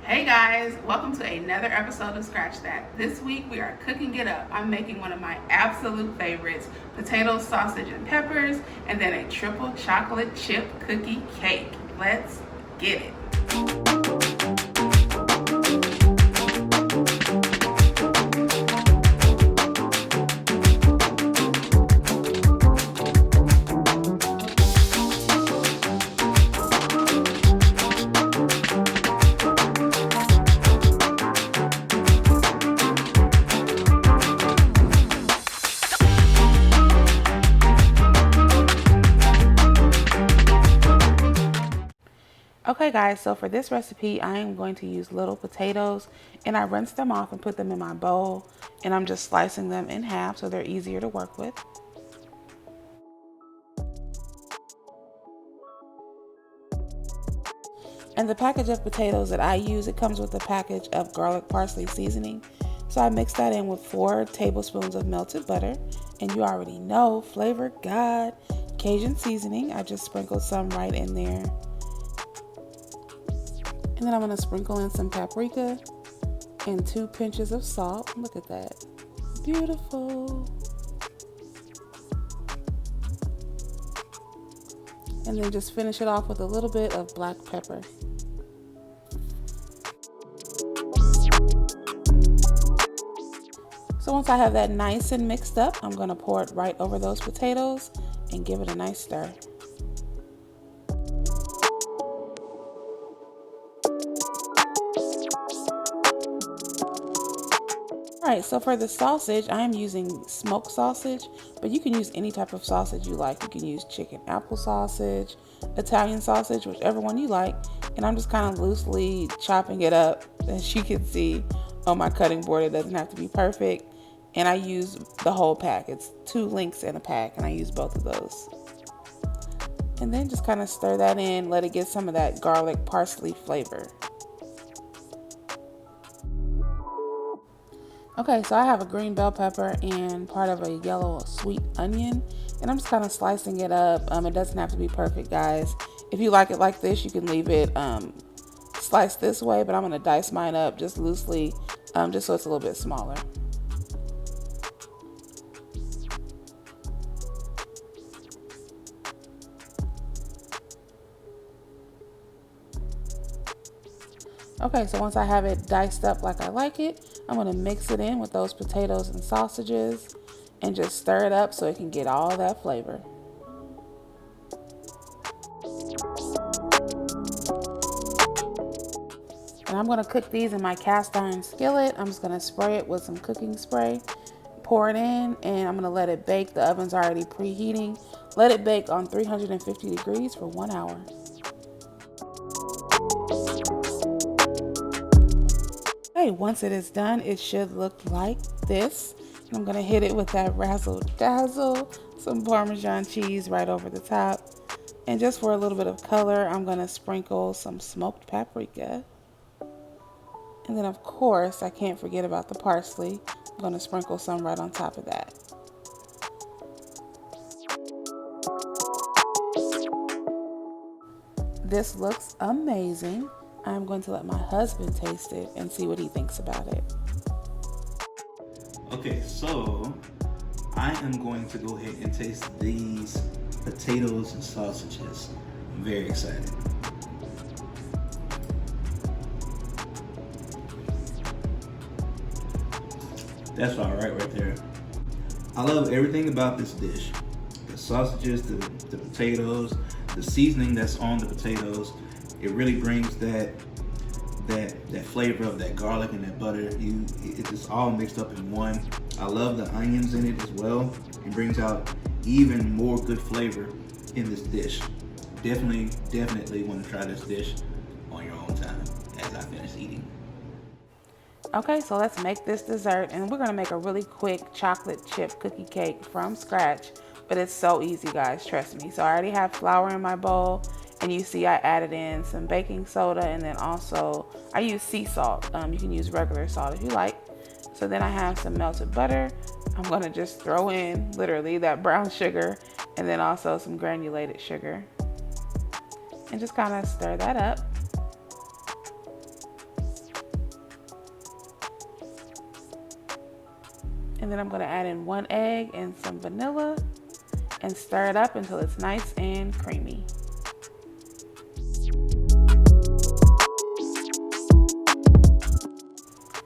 Hey guys, welcome to another episode of Scratch That. This week we are cooking it up. I'm making one of my absolute favorites, potato, sausage, and peppers, and then a triple chocolate chip cookie cake. Let's get it. Okay guys, so for this recipe, I am going to use little potatoes, and I rinse them off and put them in my bowl, and I'm just slicing them in half so they're easier to work with. And the package of potatoes that I use, it comes with a package of garlic parsley seasoning. So I mix that in with 4 tablespoons of melted butter, and you already know, flavor God, Cajun seasoning. I just sprinkled some right in there. And then I'm going to sprinkle in some paprika and 2 pinches of salt. Look at that. Beautiful. And then just finish it off with a little bit of black pepper. So once I have that nice and mixed up, I'm going to pour it right over those potatoes and give it a nice stir. Alright, so for the sausage, I'm using smoked sausage, but you can use any type of sausage you like. You can use chicken apple sausage, Italian sausage, whichever one you like. And I'm just kind of loosely chopping it up. As you can see on my cutting board, it doesn't have to be perfect. And I use the whole pack. It's 2 links in a pack, and I use both of those. And then just kind of stir that in, let it get some of that garlic parsley flavor. Okay, so I have a green bell pepper and part of a yellow sweet onion, and I'm just kind of slicing it up. It doesn't have to be perfect, guys. If you like it like this, you can leave it sliced this way, but I'm going to dice mine up just loosely, just so it's a little bit smaller. Okay, so once I have it diced up like I like it, I'm going to mix it in with those potatoes and sausages and just stir it up so it can get all that flavor. And I'm going to cook these in my cast iron skillet. I'm just going to spray it with some cooking spray, pour it in, and I'm going to let it bake. The oven's already preheating. Let it bake on 350 degrees for 1 hour. Okay, once it is done, it should look like this. I'm going to hit it with that razzle dazzle, some Parmesan cheese right over the top. And just for a little bit of color, I'm going to sprinkle some smoked paprika. And then, of course, I can't forget about the parsley. I'm going to sprinkle some right on top of that. This looks amazing. I'm going to let my husband taste it and see what he thinks about it. Okay, so I am going to go ahead and taste these potatoes and sausages. I'm very excited. That's all right there. I love everything about this dish. The sausages, the potatoes, the seasoning that's on the potatoes. It really brings that flavor of that garlic and that butter. It's just all mixed up in one. I love the onions in it as well. It brings out even more good flavor in this dish. Definitely want to try this dish on your own time as I finish eating. Okay, so let's make this dessert, and we're going to make a really quick chocolate chip cookie cake from scratch, but it's so easy, guys, trust me. So I already have flour in my bowl, and you see I added in some baking soda, and then also I use sea salt. You can use regular salt if you like. So then I have some melted butter. I'm going to just throw in literally that brown sugar, and then also some granulated sugar, and just kind of stir that up. And then I'm gonna add in 1 egg and some vanilla and stir it up until it's nice and creamy.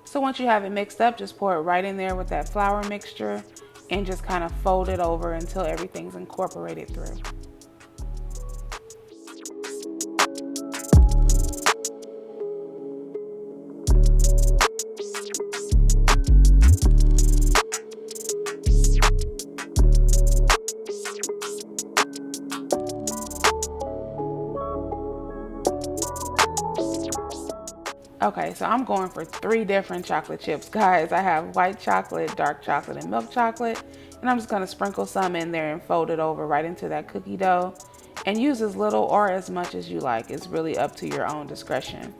So once you have it mixed up, just pour it right in there with that flour mixture and just kind of fold it over until everything's incorporated through. Okay, so I'm going for 3 different chocolate chips, guys. I have white chocolate, dark chocolate, and milk chocolate. And I'm just gonna sprinkle some in there and fold it over right into that cookie dough. And use as little or as much as you like. It's really up to your own discretion.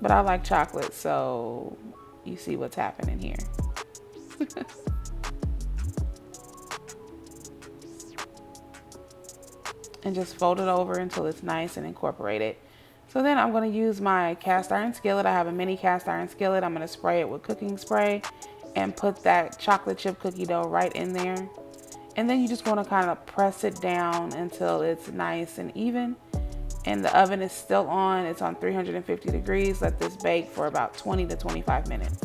But I like chocolate, so you see what's happening here. And just fold it over until it's nice and incorporated. So then I'm going to use my cast iron skillet. I have a mini cast iron skillet. I'm going to spray it with cooking spray and put that chocolate chip cookie dough right in there. And then you just want to kind of press it down until it's nice and even. And the oven is still on. It's on 350 degrees. Let this bake for about 20 to 25 minutes.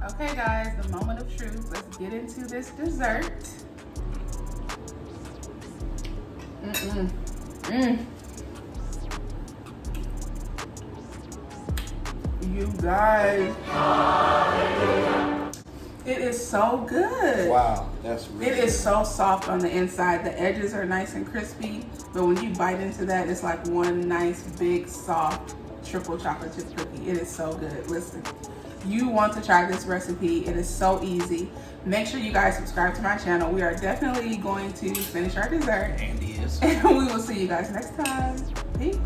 Okay guys, the moment of truth. Let's get into this dessert. You guys, it is so good. Wow, that's really It is so soft on the inside. The edges are nice and crispy, but when you bite into that, it's like one nice, big, soft, triple chocolate chip cookie. It is so good. Listen. You want to try this recipe. It is so easy. Make sure you guys subscribe to my channel. We are definitely going to finish our dessert. Andy is. And we will see you guys next time. Peace.